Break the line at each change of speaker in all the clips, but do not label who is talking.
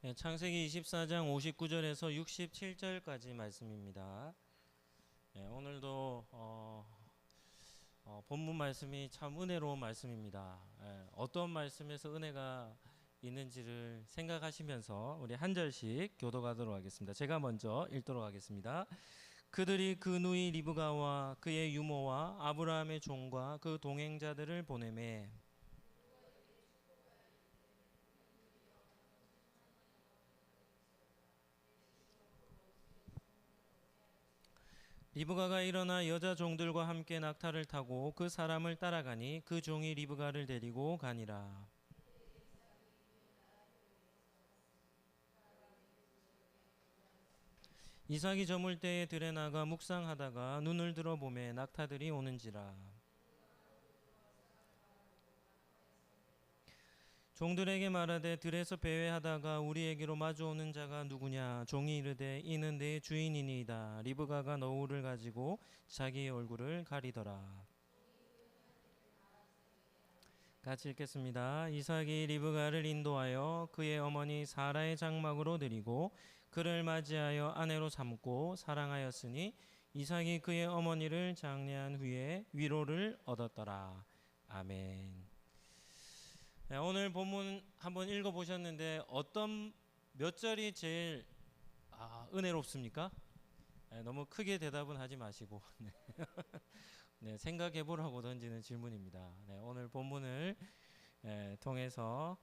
네, 창세기 24장 59절에서 67절까지 말씀입니다. 네, 오늘도 본문 말씀이 참 은혜로운 말씀입니다. 어떤 말씀에서 은혜가 있는지를 생각하시면서 우리 한 절씩 교독하도록 하겠습니다. 제가 먼저 읽도록 하겠습니다. 그들이 그 누이 리브가와 그의 유모와 아브라함의 종과 그 동행자들을 보내매 리브가가 일어나 여자 종들과 함께 낙타를 타고 그 사람을 따라가니 그 종이 리브가를 데리고 가니라. 이삭이 저물 때에 들에 나가 묵상하다가 눈을 들어 보매 낙타들이 오는지라. 종들에게 말하되 들에서 배회하다가 우리에게로 마주오는 자가 누구냐. 종이 이르되 이는 내 주인이니이다. 리브가가 너울을 가지고 자기의 얼굴을 가리더라. 같이 읽겠습니다. 이삭이 리브가를 인도하여 그의 어머니 사라의 장막으로 드리고 그를 맞이하여 아내로 삼고 사랑하였으니 이삭이 그의 어머니를 장례한 후에 위로를 얻었더라. 아멘. 네, 오늘 본문 한번 읽어보셨는데 어떤 몇 절이 제일 은혜롭습니까? 네, 너무 크게 대답은 하지 마시고 네. 네, 생각해보라고 던지는 질문입니다. 네, 오늘 본문을 통해서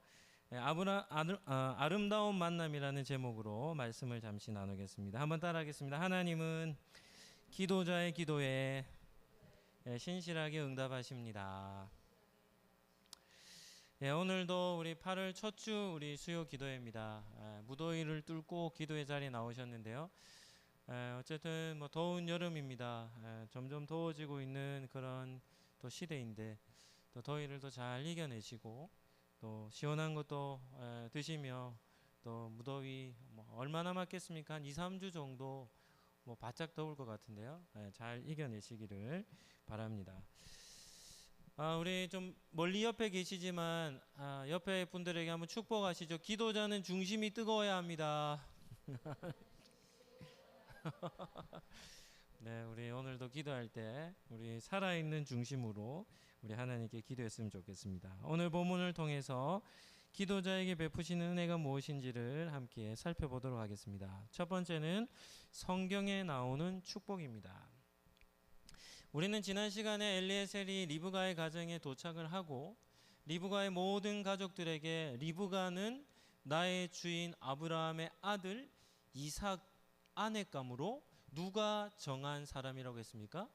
아름다운 만남이라는 제목으로 말씀을 잠시 나누겠습니다. 한번 따라하겠습니다. 하나님은 기도자의 기도에 신실하게 응답하십니다. 네, 오늘도 우리 8월 첫 주 우리 수요 기도회입니다. 무더위를 뚫고 기도의 자리에 나오셨는데요. 어쨌든 뭐 더운 여름입니다. 점점 더워지고 있는 그런 또 시대인데 또 더위를 또 잘 이겨내시고 또 시원한 것도 드시며 또 무더위 뭐 얼마 남았겠습니까? 한 2, 3주 정도 뭐 바짝 더울 것 같은데요. 잘 이겨내시기를 바랍니다. 우리 좀 멀리 옆에 계시지만 옆에 분들에게 한번 축복하시죠. 기도자는 중심이 뜨거워야 합니다. 네, 우리 오늘도 기도할 때 우리 살아있는 중심으로 우리 하나님께 기도했으면 좋겠습니다. 오늘 본문을 통해서 기도자에게 베푸시는 은혜가 무엇인지를 함께 살펴보도록 하겠습니다. 첫 번째는 성경에 나오는 축복입니다. 우리는 지난 시간에 엘리에셀이 리브가의 가정에 도착을 하고 리브가의 모든 가족들에게 리브가는 나의 주인 아브라함의 아들 이삭 아내감으로 누가 정한 사람이라고 했습니까?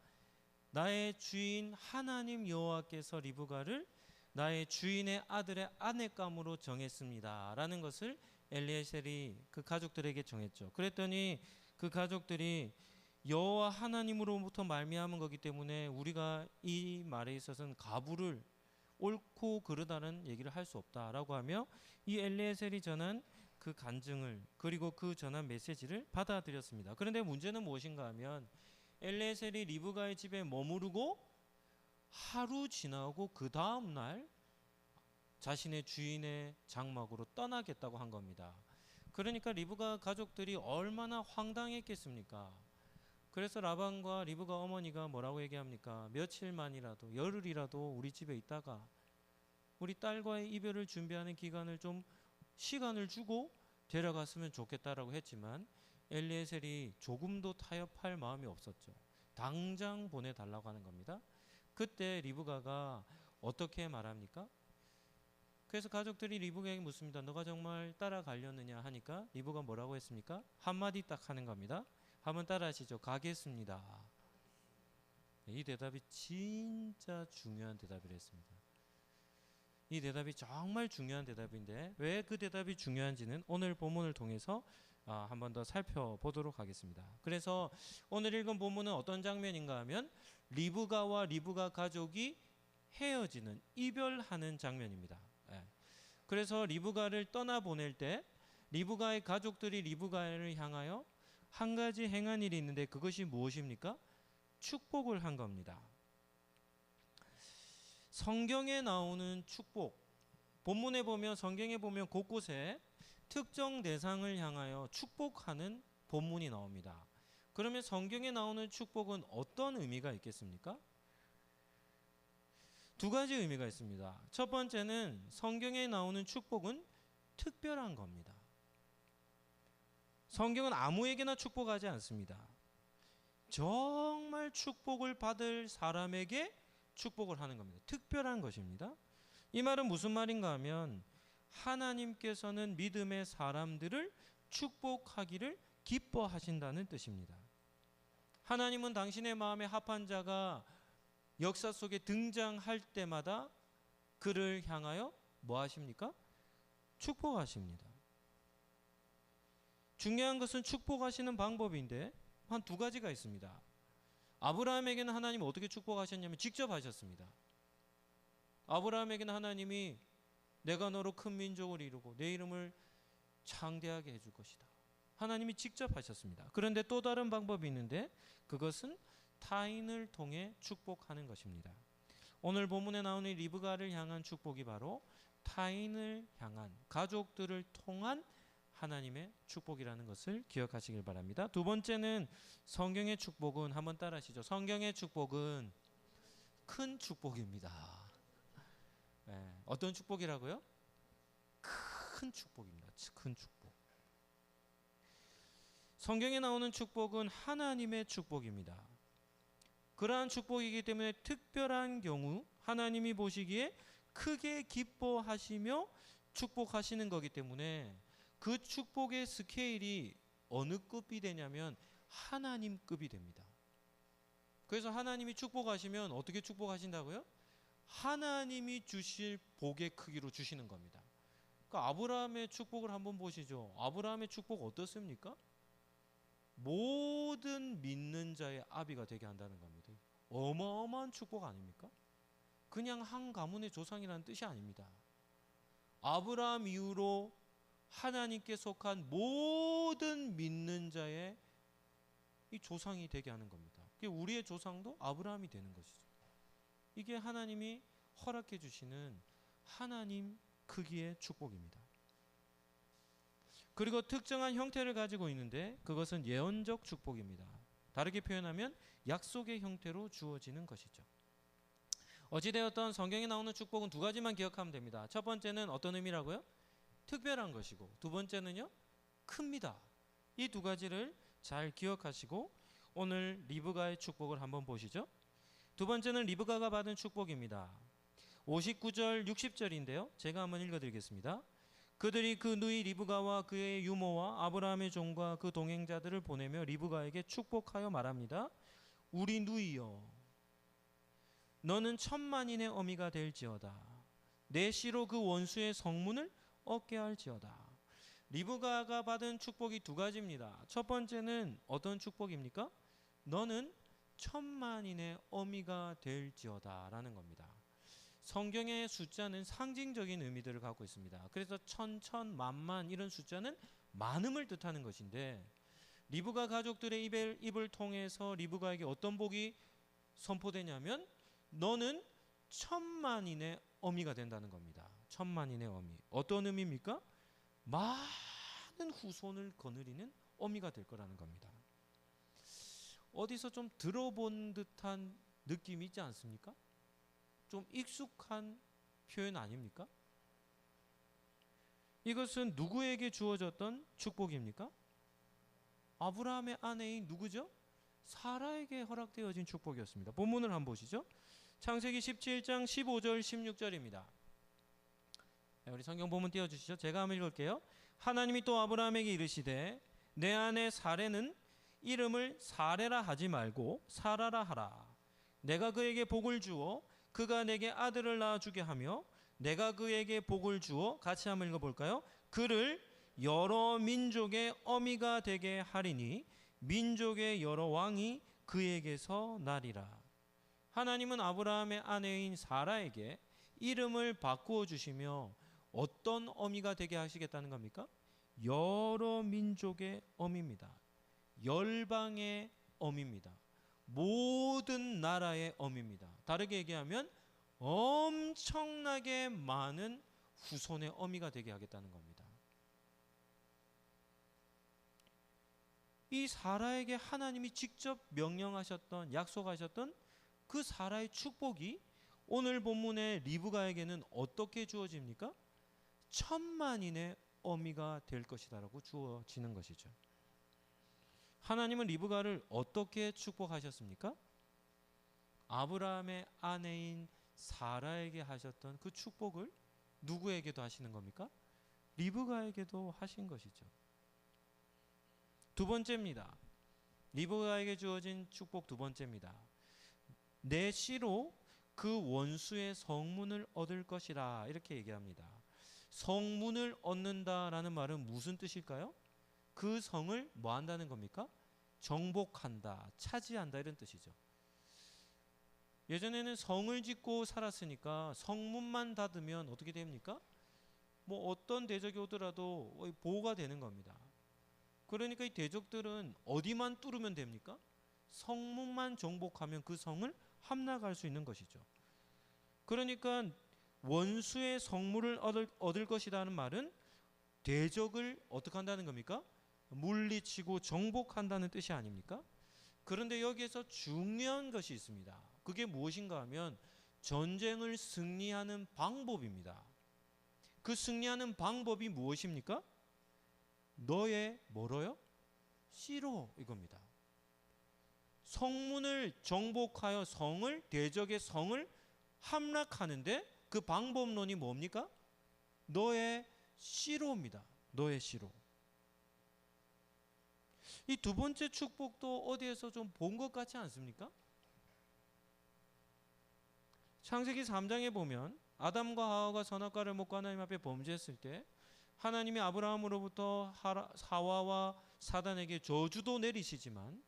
나의 주인 하나님 여호와께서 리브가를 나의 주인의 아들의 아내감으로 정했습니다 라는 것을 엘리에셀이 그 가족들에게 정했죠. 그랬더니 그 가족들이 여호와 하나님으로부터 말미암은 거기 때문에 우리가 이 말에 있어서는 가부를 옳고 그르다는 얘기를 할 수 없다라고 하며 이 엘리에셀이 전한 그 간증을 그리고 그 전한 메시지를 받아들였습니다. 그런데 문제는 무엇인가 하면 엘리에셀이 리브가의 집에 머무르고 하루 지나고 그 다음 날 자신의 주인의 장막으로 떠나겠다고 한 겁니다. 그러니까 리브가 가족들이 얼마나 황당했겠습니까? 그래서 라반과 리브가 어머니가 뭐라고 얘기합니까? 며칠만이라도 열흘이라도 우리 집에 있다가 우리 딸과의 이별을 준비하는 기간을 좀 시간을 주고 데려갔으면 좋겠다라고 했지만 엘리에셀이 조금도 타협할 마음이 없었죠. 당장 보내달라고 하는 겁니다. 그때 리브가가 어떻게 말합니까? 그래서 가족들이 리브가에게 묻습니다. 너가 정말 따라가려느냐 하니까 리브가 뭐라고 했습니까? 한마디 딱 하는 겁니다. 한번 따라하시죠. 가겠습니다. 이 대답이 진짜 중요한 대답을 했습니다. 이 대답이 정말 중요한 대답인데 왜 그 대답이 중요한지는 오늘 본문을 통해서 한 번 더 살펴보도록 하겠습니다. 그래서 오늘 읽은 본문은 어떤 장면인가 하면 리브가와 리브가 가족이 헤어지는 이별하는 장면입니다. 그래서 리브가를 떠나보낼 때 리브가의 가족들이 리브가를 향하여 한 가지 행한 일이 있는데 그것이 무엇입니까? 축복을 한 겁니다. 성경에 나오는 축복, 본문에 보면 성경에 보면 곳곳에 특정 대상을 향하여 축복하는 본문이 나옵니다. 그러면 성경에 나오는 축복은 어떤 의미가 있겠습니까? 두 가지 의미가 있습니다. 첫 번째는 성경에 나오는 축복은 특별한 겁니다. 성경은 아무에게나 축복하지 않습니다. 정말 축복을 받을 사람에게 축복을 하는 겁니다. 특별한 것입니다. 이 말은 무슨 말인가 하면 하나님께서는 믿음의 사람들을 축복하기를 기뻐하신다는 뜻입니다. 하나님은 당신의 마음에 합한 자가 역사 속에 등장할 때마다 그를 향하여 뭐 하십니까? 축복하십니다. 중요한 것은 축복하시는 방법인데 한 두 가지가 있습니다. 아브라함에게는 하나님이 어떻게 축복하셨냐면 직접 하셨습니다. 아브라함에게는 하나님이 내가 너로 큰 민족을 이루고 내 이름을 창대하게 해줄 것이다. 하나님이 직접 하셨습니다. 그런데 또 다른 방법이 있는데 그것은 타인을 통해 축복하는 것입니다. 오늘 본문에 나오는 리브가를 향한 축복이 바로 타인을 향한, 가족들을 통한 하나님의 축복이라는 것을 기억하시길 바랍니다. 두 번째는 성경의 축복은, 한번 따라 하시죠. 성경의 축복은 큰 축복입니다. 네, 어떤 축복이라고요? 큰 축복입니다. 큰 축복. 성경에 나오는 축복은 하나님의 축복입니다. 그러한 축복이기 때문에 특별한 경우 하나님이 보시기에 크게 기뻐하시며 축복하시는 거기 때문에 그 축복의 스케일이 어느 급이 되냐면 하나님급이 됩니다. 그래서 하나님이 축복하시면 어떻게 축복하신다고요? 하나님이 주실 복의 크기로 주시는 겁니다. 그러니까 아브라함의 축복을 한번 보시죠. 아브라함의 축복 어떻습니까? 모든 믿는 자의 아비가 되게 한다는 겁니다. 어마어마한 축복 아닙니까? 그냥 한 가문의 조상이라는 뜻이 아닙니다. 아브라함 이후로 하나님께 속한 모든 믿는 자의 이 조상이 되게 하는 겁니다. 우리의 조상도 아브라함이 되는 것이죠. 이게 하나님이 허락해 주시는 하나님 크기의 축복입니다. 그리고 특정한 형태를 가지고 있는데 그것은 예언적 축복입니다. 다르게 표현하면 약속의 형태로 주어지는 것이죠. 어찌되었던 성경에 나오는 축복은 두 가지만 기억하면 됩니다. 첫 번째는 어떤 의미라고요? 특별한 것이고, 두 번째는요, 큽니다. 이 두 가지를 잘 기억하시고 오늘 리브가의 축복을 한번 보시죠. 두 번째는 리브가가 받은 축복입니다. 59절 60절인데요. 제가 한번 읽어드리겠습니다. 그들이 그 누이 리브가와 그의 유모와 아브라함의 종과 그 동행자들을 보내며 리브가에게 축복하여 말합니다. 우리 누이여, 너는 천만인의 어미가 될지어다. 내 씨로 그 원수의 성문을 얻게 할지어다. 리브가가 받은 축복이 두 가지입니다. 첫 번째는 어떤 축복입니까? 너는 천만인의 어미가 될지어다 라는 겁니다. 성경의 숫자는 상징적인 의미들을 갖고 있습니다. 그래서 천천만만 이런 숫자는 많음을 뜻하는 것인데 리브가 가족들의 입을 통해서 리브가에게 어떤 복이 선포되냐면 너는 천만인의 어미가 된다는 겁니다. 천만인의 어미. 어떤 의미입니까? 많은 후손을 거느리는 어미가 될 거라는 겁니다. 어디서 좀 들어본 듯한 느낌이 있지 않습니까? 좀 익숙한 표현 아닙니까? 이것은 누구에게 주어졌던 축복입니까? 아브라함의 아내인 누구죠? 사라에게 허락되어진 축복이었습니다. 본문을 한번 보시죠. 창세기 17장 15절 16절입니다. 우리 성경 본문 띄워주시죠. 제가 한번 읽을게요. 하나님이 또 아브라함에게 이르시되 내 아내 사레는 이름을 사레라 하지 말고 사라라 하라. 내가 그에게 복을 주어 그가 내게 아들을 낳아주게 하며 내가 그에게 복을 주어, 같이 한번 읽어볼까요? 그를 여러 민족의 어미가 되게 하리니 민족의 여러 왕이 그에게서 나리라. 하나님은 아브라함의 아내인 사라에게 이름을 바꾸어 주시며 어떤 어미가 되게 하시겠다는 겁니까? 여러 민족의 어미입니다. 열방의 어미입니다. 모든 나라의 어미입니다. 다르게 얘기하면 엄청나게 많은 후손의 어미가 되게 하겠다는 겁니다. 이 사라에게 하나님이 직접 명령하셨던, 약속하셨던 그 사라의 축복이 오늘 본문의 리브가에게는 어떻게 주어집니까? 천만인의 어미가 될 것이다라고 주어지는 것이죠. 하나님은 리브가를 어떻게 축복하셨습니까? 아브라함의 아내인 사라에게 하셨던 그 축복을 누구에게도 하시는 겁니까? 리브가에게도 하신 것이죠. 두 번째입니다. 리브가에게 주어진 축복 두 번째입니다. 내 씨로 그 원수의 성문을 얻을 것이라, 이렇게 얘기합니다. 성문을 얻는다라는 말은 무슨 뜻일까요? 그 성을 뭐 한다는 겁니까? 정복한다, 차지한다, 이런 뜻이죠. 예전에는 성을 짓고 살았으니까 성문만 닫으면 어떻게 됩니까? 뭐 어떤 대적이 오더라도 보호가 되는 겁니다. 그러니까 이 대적들은 어디만 뚫으면 됩니까? 성문만 정복하면 그 성을 함락할 수 있는 것이죠. 그러니까 원수의 성문을 얻을 것이라는 말은 대적을 어떻게 한다는 겁니까? 물리치고 정복한다는 뜻이 아닙니까? 그런데 여기에서 중요한 것이 있습니다. 그게 무엇인가 하면 전쟁을 승리하는 방법입니다. 그 승리하는 방법이 무엇입니까? 너의 뭐로요? 씨로, 이겁니다. 성문을 정복하여 성을, 대적의 성을 함락하는데 그 방법론이 뭡니까? 너의 씨로입니다. 너의 씨로. 이 두 번째 축복도 어디에서 좀 본 것 같지 않습니까? 창세기 3장에 보면 아담과 하와가 선악과를 먹고 하나님 앞에 범죄했을 때 하나님이 아브라함으로부터 하와와 사단에게 저주도 내리시지만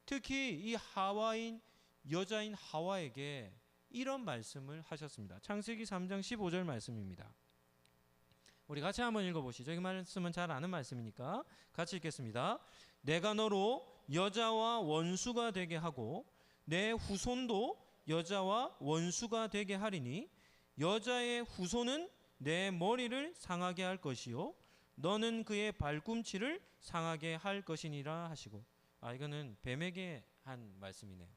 특히 이 하와인 여자인 하와에게 이런 말씀을 하셨습니다. 창세기 3장 15절 말씀입니다. 우리 같이 한번 읽어보시죠. 이 말씀은 잘 아는 말씀이니까 같이 읽겠습니다. 내가 너로 여자와 원수가 되게 하고 내 후손도 여자와 원수가 되게 하리니 여자의 후손은 내 머리를 상하게 할 것이요 너는 그의 발꿈치를 상하게 할 것이니라 하시고, 이거는 뱀에게 한 말씀이네요.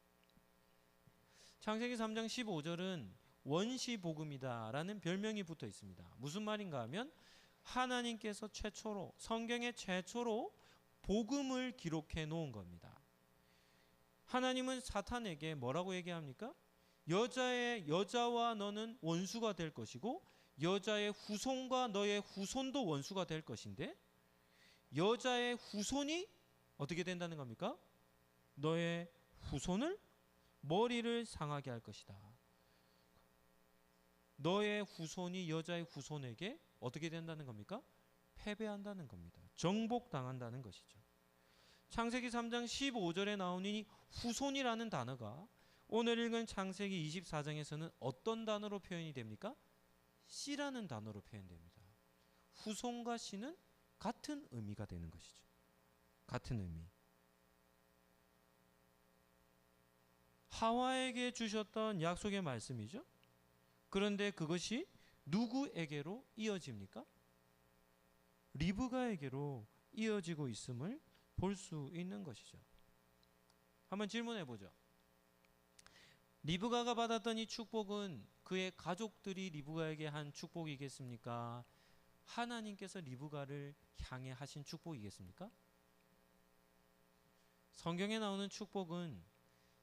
창세기 3장 15절은 원시복음이다 라는 별명이 붙어 있습니다. 무슨 말인가 하면 하나님께서 최초로, 성경의 최초로 복음을 기록해 놓은 겁니다. 하나님은 사탄에게 뭐라고 얘기합니까? 여자와 너는 원수가 될 것이고 여자의 후손과 너의 후손도 원수가 될 것인데 여자의 후손이 어떻게 된다는 겁니까? 너의 후손을 머리를 상하게 할 것이다. 너의 후손이 여자의 후손에게 어떻게 된다는 겁니까? 패배한다는 겁니다. 정복당한다는 것이죠. 창세기 3장 15절에 나오는 이 후손이라는 단어가 오늘 읽은 창세기 24장에서는 어떤 단어로 표현이 됩니까? 씨라는 단어로 표현됩니다. 후손과 씨는 같은 의미가 되는 것이죠. 같은 의미. 하와에게 주셨던 약속의 말씀이죠. 그런데 그것이 누구에게로 이어집니까? 리브가에게로 이어지고 있음을 볼 수 있는 것이죠. 한번 질문해 보죠. 리브가가 받았던 이 축복은 그의 가족들이 리브가에게 한 축복이겠습니까? 하나님께서 리브가를 향해 하신 축복이겠습니까? 성경에 나오는 축복은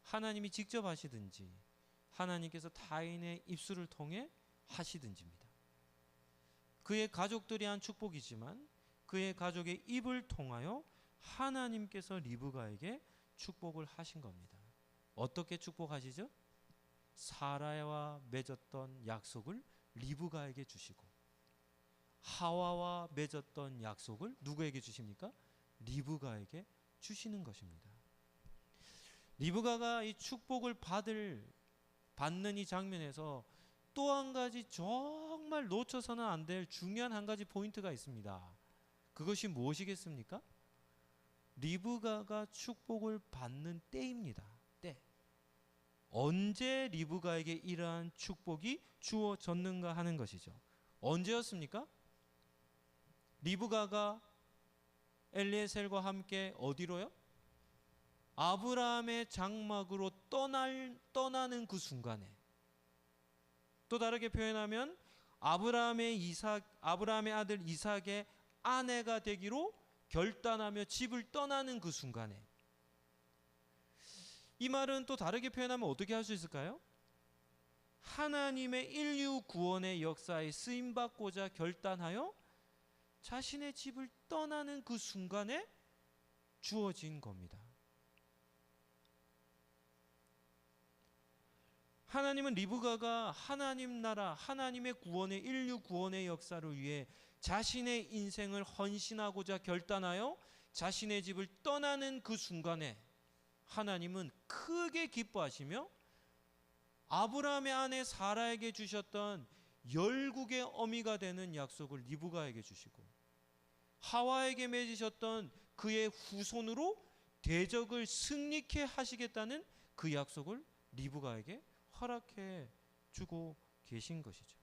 하나님이 직접 하시든지 하나님께서 타인의 입술을 통해 하시든지입니다. 그의 가족들이 한 축복이지만 그의 가족의 입을 통하여 하나님께서 리브가에게 축복을 하신 겁니다. 어떻게 축복하시죠? 사라와 맺었던 약속을 리브가에게 주시고 하와와 맺었던 약속을 누구에게 주십니까? 리브가에게 주시는 것입니다. 리브가가 이 축복을 받는 이 장면에서 또 한 가지 정말 놓쳐서는 안 될 중요한 한 가지 포인트가 있습니다. 그것이 무엇이겠습니까? 리브가가 축복을 받는 때입니다. 때. 언제 리브가에게 이러한 축복이 주어졌는가 하는 것이죠. 언제였습니까? 리브가가 엘리에셀과 함께 어디로요? 아브라함의 장막으로 떠나는 그 순간에, 또 다르게 표현하면 아브라함의 아들 이삭의 아내가 되기로 결단하며 집을 떠나는 그 순간에, 이 말은 또 다르게 표현하면 어떻게 할 수 있을까요? 하나님의 인류 구원의 역사에 쓰임받고자 결단하여 자신의 집을 떠나는 그 순간에 주어진 겁니다. 하나님은 리브가가 하나님 나라, 하나님의 구원의, 인류 구원의 역사를 위해 자신의 인생을 헌신하고자 결단하여 자신의 집을 떠나는 그 순간에 하나님은 크게 기뻐하시며 아브라함의 아내 사라에게 주셨던 열국의 어미가 되는 약속을 리브가에게 주시고, 하와에게 맺으셨던 그의 후손으로 대적을 승리케 하시겠다는 그 약속을 리브가에게 허락해 주고 계신 것이죠.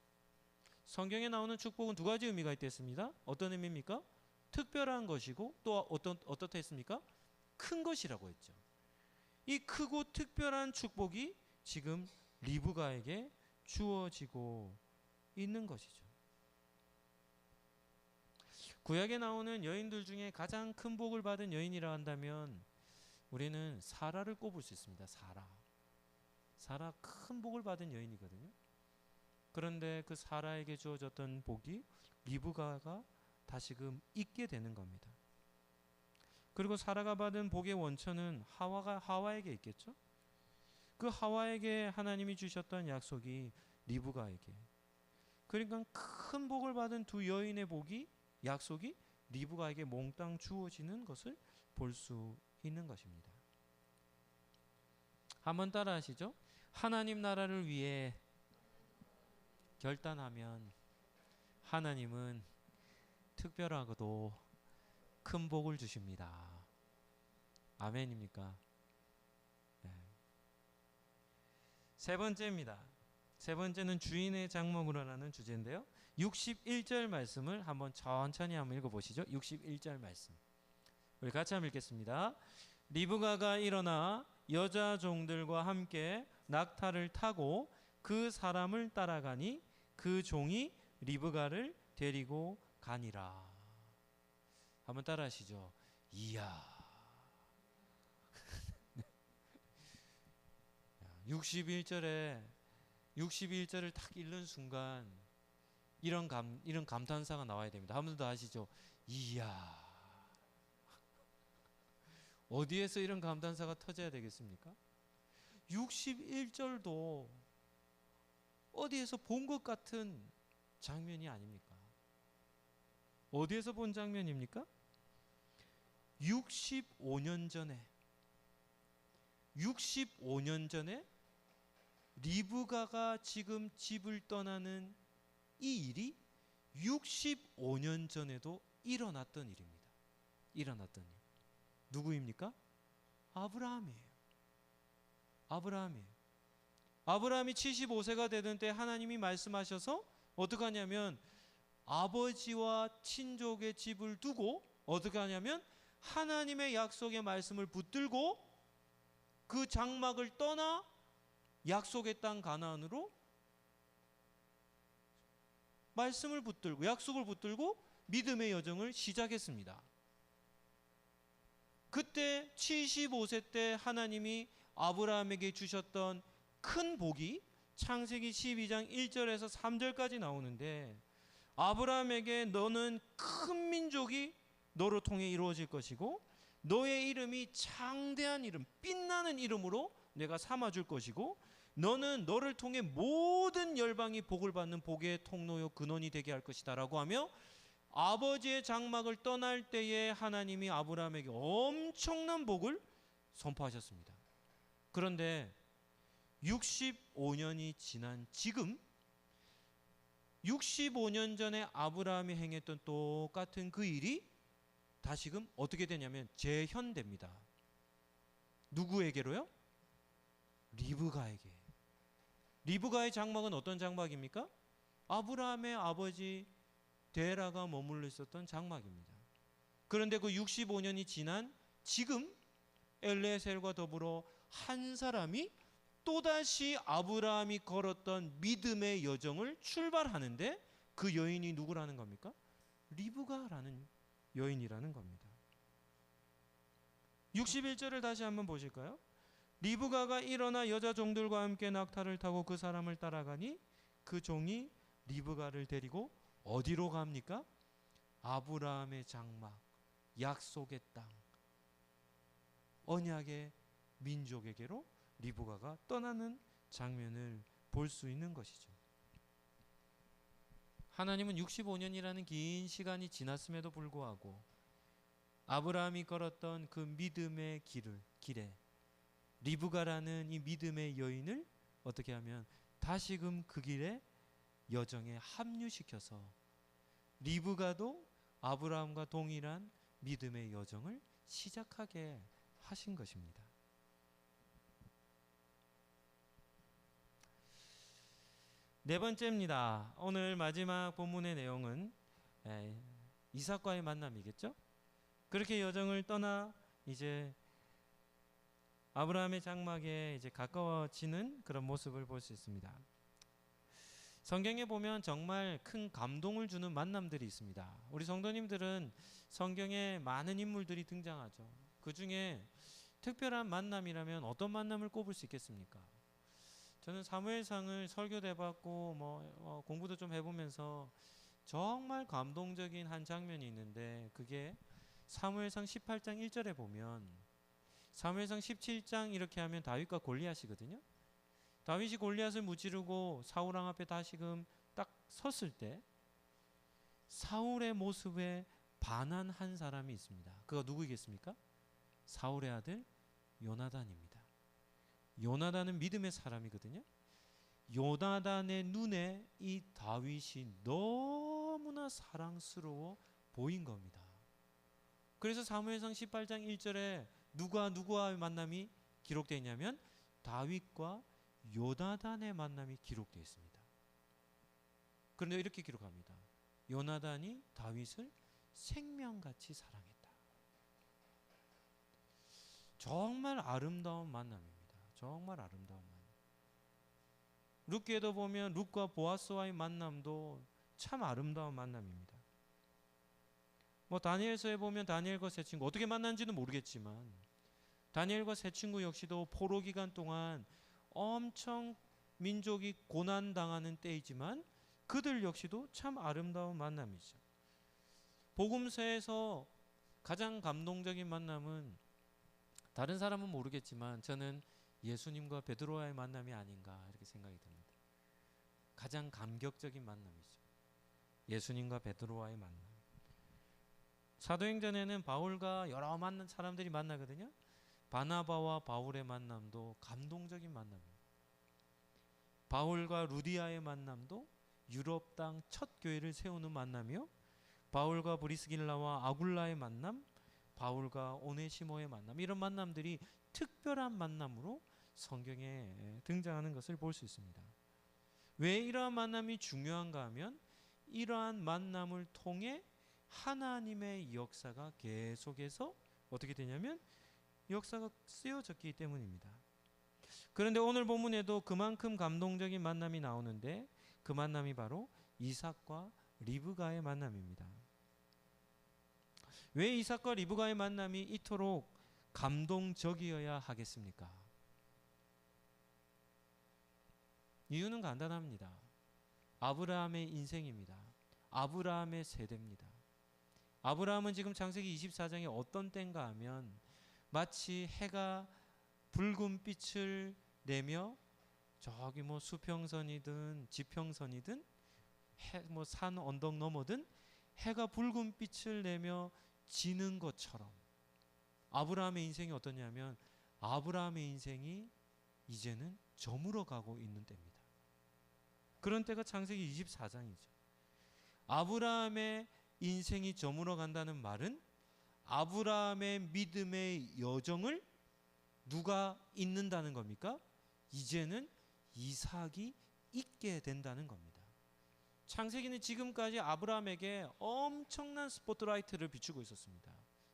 성경에 나오는 축복은 두 가지 의미가 있겠습니다. 어떤 의미입니까? 특별한 것이고, 또 어떻다 했습니까? 큰 것이라고 했죠. 이 크고 특별한 축복이 지금 리브가에게 주어지고 있는 것이죠. 구약에 나오는 여인들 중에 가장 큰 복을 받은 여인이라 한다면 우리는 사라를 꼽을 수 있습니다. 사라 큰 복을 받은 여인이거든요. 그런데 그 사라에게 주어졌던 복이 리브가가 다시금 잊게 되는 겁니다. 그리고 사라가 받은 복의 원천은 하와에게 있겠죠. 그 하와에게 하나님이 주셨던 약속이 리브가에게, 그러니까 큰 복을 받은 두 여인의 약속이 리브가에게 몽땅 주어지는 것을 볼 수 있는 것입니다. 한번 따라 하시죠. 하나님 나라를 위해 결단하면 하나님은 특별하고도 큰 복을 주십니다. 아멘입니까? 네. 세 번째입니다. 세 번째는 주인의 장막으로라는 주제인데요. 61절 말씀을 한번 천천히 한번 읽어보시죠. 61절 말씀 우리 같이 한번 읽겠습니다. 리브가가 일어나 여자 종들과 함께 낙타를 타고 그 사람을 따라가니 그 종이 리브가를 데리고 가니라. 한번 따라 하시죠. 이야. 61절을 딱 읽는 순간 이런 감탄사가 나와야 됩니다. 한 번 더 하시죠. 이야. 어디에서 이런 감탄사가 터져야 되겠습니까? 61절도 어디에서 본 것 같은 장면이 아닙니까? 어디에서 본 장면입니까? 65년 전에 리브가가 지금 집을 떠나는 이 일이 65년 전에도 일어났던 일입니다. 일어났던 일. 누구입니까? 아브라함이에요. 아브라함이 75세가 되던 때 하나님이 말씀하셔서 어떻게 하냐면 아버지와 친족의 집을 두고 어떻게 하냐면 하나님의 약속의 말씀을 붙들고 그 장막을 떠나 약속의 땅 가나안으로 말씀을 붙들고 약속을 붙들고 믿음의 여정을 시작했습니다. 그때 75세 때 하나님이 아브라함에게 주셨던 큰 복이 창세기 12장 1절에서 3절까지 나오는데, 아브라함에게 너는 큰 민족이 너로 통해 이루어질 것이고 너의 이름이 창대한 이름, 빛나는 이름으로 내가 삼아줄 것이고 너는 너를 통해 모든 열방이 복을 받는 복의 통로요 근원이 되게 할 것이다 라고 하며 아버지의 장막을 떠날 때에 하나님이 아브라함에게 엄청난 복을 선포하셨습니다. 그런데 65년이 지난 지금 65년 전에 아브라함이 행했던 똑같은 그 일이 다시금 어떻게 되냐면 재현됩니다. 누구에게로요? 리브가에게. 리브가의 장막은 어떤 장막입니까? 아브라함의 아버지 데라가 머물러 있었던 장막입니다. 그런데 그 65년이 지난 지금 엘레셀과 더불어 한 사람이 또다시 아브라함이 걸었던 믿음의 여정을 출발하는데 그 여인이 누구라는 겁니까? 리브가라는 여인이라는 겁니다. 61절을 다시 한번 보실까요? 리브가가 일어나 여자 종들과 함께 낙타를 타고 그 사람을 따라가니 그 종이 리브가를 데리고 어디로 갑니까? 아브라함의 장막, 약속의 땅, 언약의 민족에게로 리브가가 떠나는 장면을 볼 수 있는 것이죠. 하나님은 65년이라는 긴 시간이 지났음에도 불구하고 아브라함이 걸었던 그 믿음의 길에 리브가라는 이 믿음의 여인을 어떻게 하면 다시금 그 길에 여정에 합류시켜서 리브가도 아브라함과 동일한 믿음의 여정을 시작하게 하신 것입니다. 네 번째입니다. 오늘 마지막 본문의 내용은 이삭과의 만남이겠죠? 그렇게 여정을 떠나 이제 아브라함의 장막에 이제 가까워지는 그런 모습을 볼 수 있습니다. 성경에 보면 정말 큰 감동을 주는 만남들이 있습니다. 우리 성도님들은 성경에 많은 인물들이 등장하죠. 그 중에 특별한 만남이라면 어떤 만남을 꼽을 수 있겠습니까? 저는 사무엘상을 설교도 해봤고 공부도 좀 해보면서 정말 감동적인 한 장면이 있는데 그게 사무엘상 18장 1절에 보면 사무엘상 17장 이렇게 하면 다윗과 골리앗이거든요. 다윗이 골리앗을 무찌르고 사울 왕 앞에 다시금 딱 섰을 때 사울의 모습에 반한 한 사람이 있습니다. 그가 누구이겠습니까? 사울의 아들 요나단입니다. 요나단은 믿음의 사람이거든요. 요나단의 눈에 이 다윗이 너무나 사랑스러워 보인 겁니다. 그래서 사무엘상 18장 1절에 누구와의 만남이 기록되어 있냐면 다윗과 요나단의 만남이 기록되어 있습니다. 그런데 이렇게 기록합니다. 요나단이 다윗을 생명같이 사랑했다. 정말 아름다운 만남입니다. 정말 아름다운 만남. 룻기에도 보면 룻과 보아스와의 만남도 참 아름다운 만남입니다. 다니엘서에 보면 다니엘과 세 친구 어떻게 만난지는 모르겠지만 다니엘과 세 친구 역시도 포로 기간 동안 엄청 민족이 고난당하는 때이지만 그들 역시도 참 아름다운 만남이죠. 복음서에서 가장 감동적인 만남은 다른 사람은 모르겠지만 저는 예수님과 베드로와의 만남이 아닌가 이렇게 생각이 듭니다. 가장 감격적인 만남이죠. 예수님과 베드로와의 만남. 사도행전에는 바울과 여러 사람들이 만나거든요. 바나바와 바울의 만남도 감동적인 만남입니다. 바울과 루디아의 만남도 유럽 땅 첫 교회를 세우는 만남이요. 바울과 브리스길라와 아굴라의 만남, 바울과 오네시모의 만남, 이런 만남들이 특별한 만남으로 성경에 등장하는 것을 볼 수 있습니다. 왜 이러한 만남이 중요한가 하면 이러한 만남을 통해 하나님의 역사가 계속해서 어떻게 되냐면 역사가 쓰여졌기 때문입니다. 그런데 오늘 본문에도 그만큼 감동적인 만남이 나오는데 그 만남이 바로 이삭과 리브가의 만남입니다. 왜 이삭과 리브가의 만남이 이토록 감동적이어야 하겠습니까? 이유는 간단합니다. 아브라함의 인생입니다. 아브라함의 세대입니다. 아브라함은 지금 창세기 24장에 어떤 때인가 하면 마치 해가 붉은 빛을 내며 저기 수평선이든 지평선이든 산 언덕 너머든 해가 붉은 빛을 내며 지는 것처럼 아브라함의 인생이 어떠냐면 아브라함의 인생이 이제는 저물어 가고 있는 때입니다. 그런 때가 창세기 24장이죠. 아브라함의 인생이 저물어 간다는 말은 아브라함의 믿음의 여정을 누가 잇는다는 겁니까? 이제는 이삭이 잇게 된다는 겁니다. 창세기는 지금까지 아브라함에게 엄청난 스포트라이트를 비추고 있었습니다.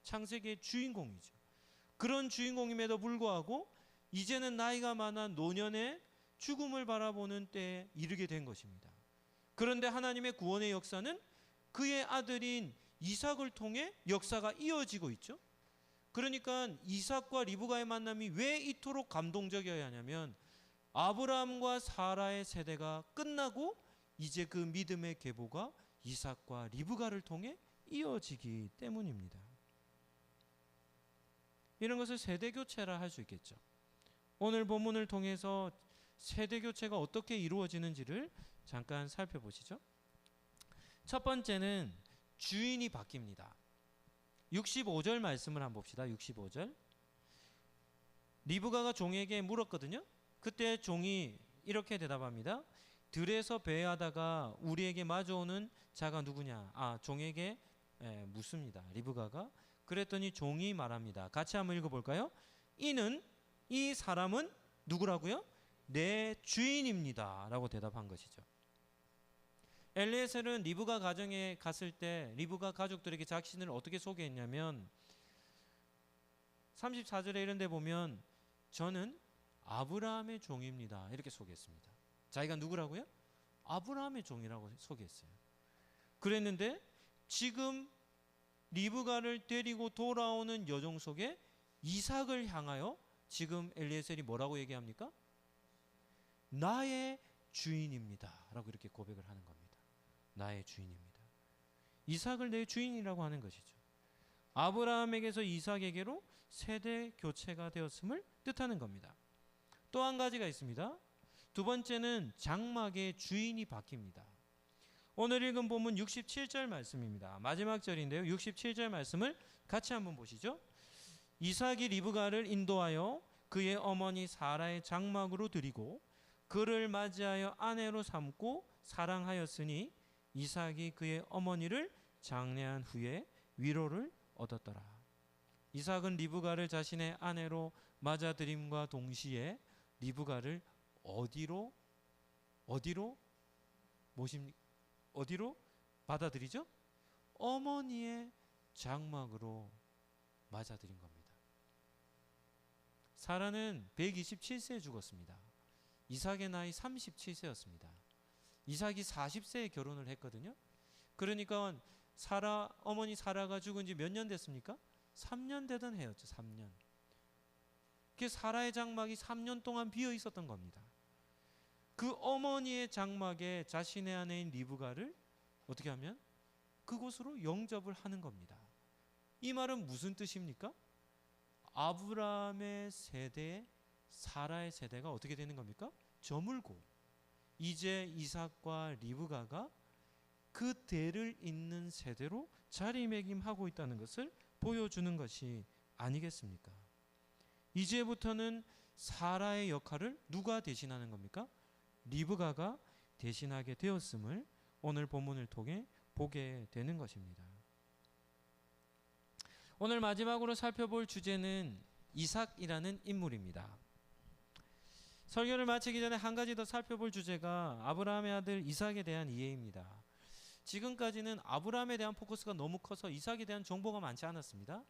창세기의 주인공이죠. 그런 주인공임에도 불구하고 이제는 나이가 많아 노년의 죽음을 바라보는 때에 이르게 된 것입니다. 그런데 하나님의 구원의 역사는 그의 아들인 이삭을 통해 역사가 이어지고 있죠. 그러니까 이삭과 리브가의 만남이 왜 이토록 감동적이어야 하냐면 아브라함과 사라의 세대가 끝나고 이제 그 믿음의 계보가 이삭과 리브가를 통해 이어지기 때문입니다. 이런 것을 세대교체라 할 수 있겠죠. 오늘 본문을 통해서 세대교체가 어떻게 이루어지는지를 잠깐 살펴보시죠. 첫 번째는 주인이 바뀝니다. 65절 말씀을 한번 봅시다. 65절. 리브가가 종에게 물었거든요. 그때 종이 이렇게 대답합니다. 들에서 배회하다가 우리에게 마주오는 자가 누구냐? 종에게 묻습니다. 리브가가. 그랬더니 종이 말합니다. 같이 한번 읽어볼까요? 이 사람은 누구라고요? 내 주인입니다 라고 대답한 것이죠. 엘리에셀은 리브가 가정에 갔을 때 리브가 가족들에게 자신을 어떻게 소개했냐면 34절에 이런 데 보면 저는 아브라함의 종입니다 이렇게 소개했습니다. 자기가 누구라고요? 아브라함의 종이라고 소개했어요. 그랬는데 지금 리브가를 데리고 돌아오는 여정 속에 이삭을 향하여 지금 엘리에셀이 뭐라고 얘기합니까? 나의 주인입니다 라고 이렇게 고백을 하는 겁니다. 나의 주인입니다. 이삭을 내 주인이라고 하는 것이죠. 아브라함에게서 이삭에게로 세대 교체가 되었음을 뜻하는 겁니다. 또 한 가지가 있습니다. 두 번째는 장막의 주인이 바뀝니다. 오늘 읽은 본문 67절 말씀입니다. 마지막 절인데요. 67절 말씀을 같이 한번 보시죠. 이삭이 리브가를 인도하여 그의 어머니 사라의 장막으로 들이고 그를 맞이하여 아내로 삼고 사랑하였으니 이삭이 그의 어머니를 장례한 후에 위로를 얻었더라. 이삭은 리브가를 자신의 아내로 맞아들임과 동시에 리브가를 어디로 받아들이죠? 어머니의 장막으로 맞아들인 겁니다. 사라는 127세에 죽었습니다. 이삭의 나이 37세였습니다. 이삭이 40세에 결혼을 했거든요. 그러니까 어머니 사라가 죽은 지 몇 년 됐습니까? 3년 되던 해였죠. 3년. 그 사라의 장막이 3년 동안 비어 있었던 겁니다. 그 어머니의 장막에 자신의 아내인 리브가를 어떻게 하면 그곳으로 영접을 하는 겁니다. 이 말은 무슨 뜻입니까? 아브라함의 세대, 사라의 세대가 어떻게 되는 겁니까? 저물고 이제 이삭과 리브가가 그 대를 잇는 세대로 자리매김하고 있다는 것을 보여주는 것이 아니겠습니까? 이제부터는 사라의 역할을 누가 대신하는 겁니까? 리브가가 대신하게 되었음을 오늘 본문을 통해 보게 되는 것입니다. 오늘 마지막으로 살펴볼 주제는 이삭이라는 인물입니다. 설교를 마치기 전에 한 가지 더 살펴볼 주제가 아브라함의 아들 이삭에 대한 이해입니다. 지금까지는 아브라함에 대한 포커스가 너무 커서 이삭에 대한 정보가 많지 않았습니다.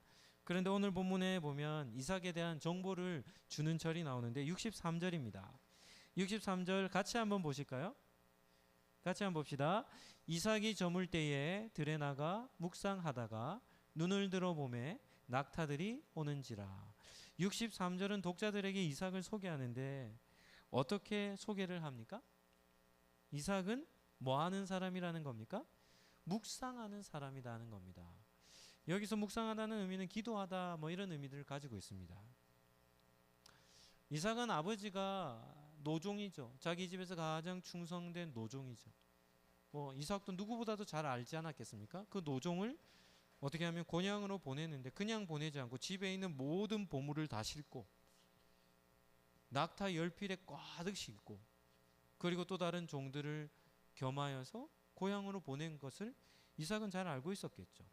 그런데 오늘 본문에 보면 이삭에 대한 정보를 주는 절이 나오는데 63절입니다. 63절 같이 한번 보실까요? 같이 한번 봅시다. 이삭이 저물 때에 들에 나가 묵상하다가 눈을 들어 보매 낙타들이 오는지라. 63절은 독자들에게 이삭을 소개하는데 어떻게 소개를 합니까? 이삭은 뭐 하는 사람이라는 겁니까? 묵상하는 사람이라는 겁니다. 여기서 묵상하다는 의미는 기도하다 뭐 이런 의미들을 가지고 있습니다. 이삭은 아버지가 노종이죠. 자기 집에서 가장 충성된 노종이죠. 이삭도 누구보다도 잘 알지 않았겠습니까? 그 노종을 어떻게 하면 곤양으로 보내는데 그냥 보내지 않고 집에 있는 모든 보물을 다 싣고 낙타 10필에 꽉득 싣고 그리고 또 다른 종들을 겸하여서 고향으로 보낸 것을 이삭은 잘 알고 있었겠죠.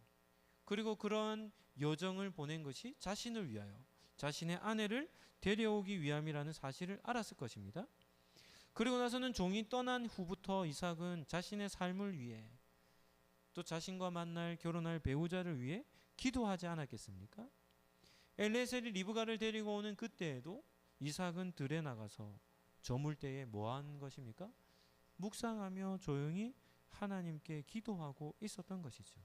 그리고 그런 여정을 보낸 것이 자신을 위하여 자신의 아내를 데려오기 위함이라는 사실을 알았을 것입니다. 그리고 나서는 종이 떠난 후부터 이삭은 자신의 삶을 위해 또 자신과 만날 결혼할 배우자를 위해 기도하지 않았겠습니까? 엘리에셀이 리브가를 데리고 오는 그때에도 이삭은 들에 나가서 저물 때에 뭐한 것입니까? 묵상하며 조용히 하나님께 기도하고 있었던 것이죠.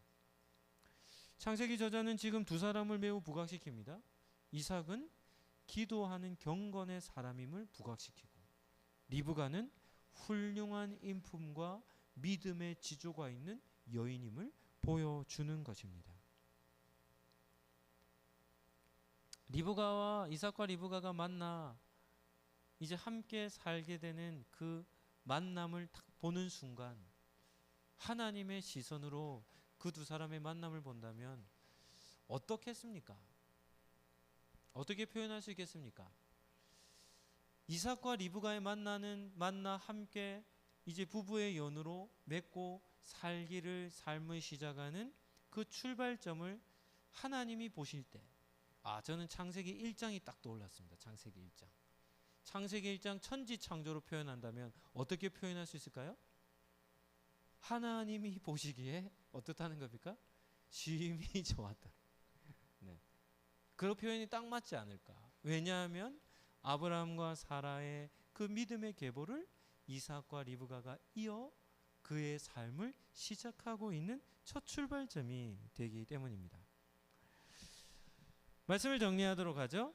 창세기 저자는 지금 두 사람을 매우 부각시킵니다. 이삭은 기도하는 경건의 사람임을 부각시키고, 리브가는 훌륭한 인품과 믿음의 지조가 있는 여인임을 보여주는 것입니다. 이삭과 리브가가 만나 이제 함께 살게 되는 그 만남을 딱 보는 순간, 하나님의 시선으로 그 두 사람의 만남을 본다면 어떻겠습니까? 어떻게 표현할 수 있겠습니까? 이삭과 리브가의 만나 함께 이제 부부의 연으로 맺고 삶을 시작하는 그 출발점을 하나님이 보실 때, 저는 창세기 1장이 딱 떠올랐습니다. 창세기 1장. 창세기 1장 천지창조로 표현한다면 어떻게 표현할 수 있을까요? 하나님이 보시기에 어떻다는 겁니까? 심히 좋았다. 네. 그런 표현이 딱 맞지 않을까? 왜냐하면 아브라함과 사라의 그 믿음의 계보를 이삭과 리브가가 이어 그의 삶을 시작하고 있는 첫 출발점이 되기 때문입니다. 말씀을 정리하도록 하죠.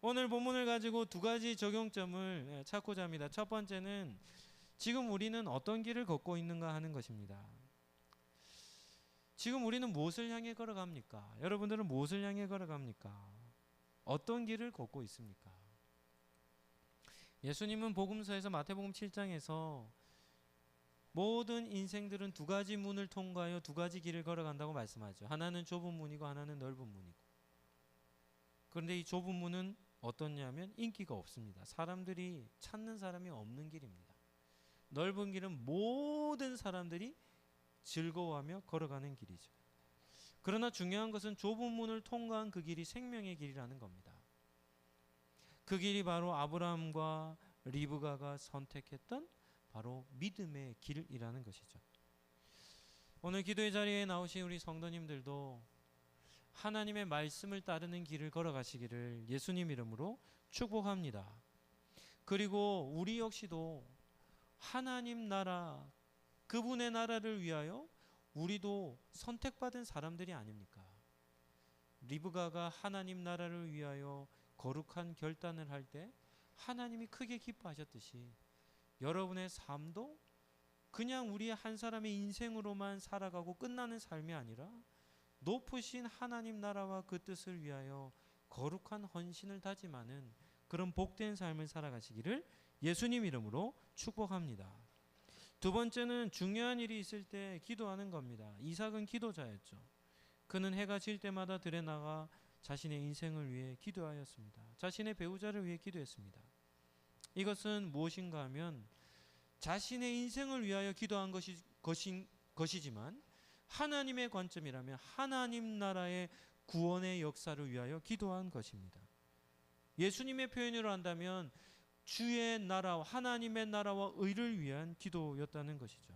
오늘 본문을 가지고 두 가지 적용점을 찾고자 합니다. 첫 번째는 지금 우리는 어떤 길을 걷고 있는가 하는 것입니다. 지금 우리는 무엇을 향해 걸어갑니까? 여러분들은 무엇을 향해 걸어갑니까? 어떤 길을 걷고 있습니까? 예수님은 복음서에서 마태복음 7장에서 모든 인생들은 두 가지 문을 통과하여 두 가지 길을 걸어간다고 말씀하죠. 하나는 좁은 문이고 하나는 넓은 문이고. 그런데 이 좁은 문은 어떻냐면 인기가 없습니다. 사람들이 찾는 사람이 없는 길입니다. 넓은 길은 모든 사람들이 즐거워하며 걸어가는 길이죠. 그러나 중요한 것은 좁은 문을 통과한 그 길이 생명의 길이라는 겁니다. 그 길이 바로 아브라함과 리브가가 선택했던 바로 믿음의 길이라는 것이죠. 오늘 기도의 자리에 나오신 우리 성도님들도 하나님의 말씀을 따르는 길을 걸어가시기를 예수님 이름으로 축복합니다. 그리고 우리 역시도 하나님 나라, 그분의 나라를 위하여 우리도 선택받은 사람들이 아닙니까? 리브가가 하나님 나라를 위하여 거룩한 결단을 할 때 하나님이 크게 기뻐하셨듯이 여러분의 삶도 그냥 우리 한 사람의 인생으로만 살아가고 끝나는 삶이 아니라 높으신 하나님 나라와 그 뜻을 위하여 거룩한 헌신을 다짐하는 그런 복된 삶을 살아가시기를 예수님 이름으로 축복합니다. 두 번째는 중요한 일이 있을 때 기도하는 겁니다. 이삭은 기도자였죠. 그는 해가 질 때마다 들에 나가 자신의 인생을 위해 기도하였습니다. 자신의 배우자를 위해 기도했습니다. 이것은 무엇인가 하면 자신의 인생을 위하여 기도한 것이지만 하나님의 관점이라면 하나님 나라의 구원의 역사를 위하여 기도한 것입니다. 예수님의 표현으로 한다면 주의 나라와 하나님의 나라와 의를 위한 기도였다는 것이죠.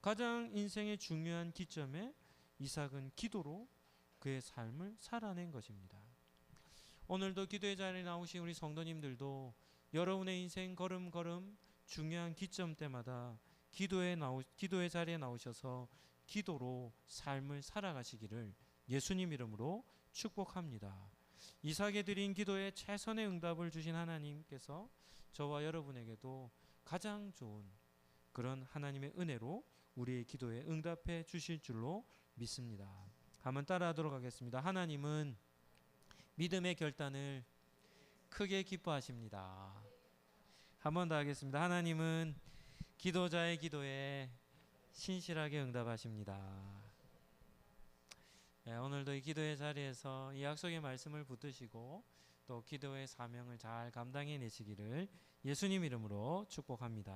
가장 인생의 중요한 기점에 이삭은 기도로 그의 삶을 살아낸 것입니다. 오늘도 기도의 자리에 나오신 우리 성도님들도 여러분의 인생 걸음걸음 중요한 기점 때마다 기도의 자리에 나오셔서 기도로 삶을 살아가시기를 예수님 이름으로 축복합니다. 이삭에 드린 기도에 최선의 응답을 주신 하나님께서 저와 여러분에게도 가장 좋은 그런 하나님의 은혜로 우리의 기도에 응답해 주실 줄로 믿습니다. 한번 따라하도록 하겠습니다. 하나님은 믿음의 결단을 크게 기뻐하십니다. 한 번 더 하겠습니다. 하나님은 기도자의 기도에 신실하게 응답하십니다. 오늘도 이 기도의 자리에서 이 약속의 말씀을 붙드시고 또 기도의 사명을 잘 감당해내시기를 예수님 이름으로 축복합니다.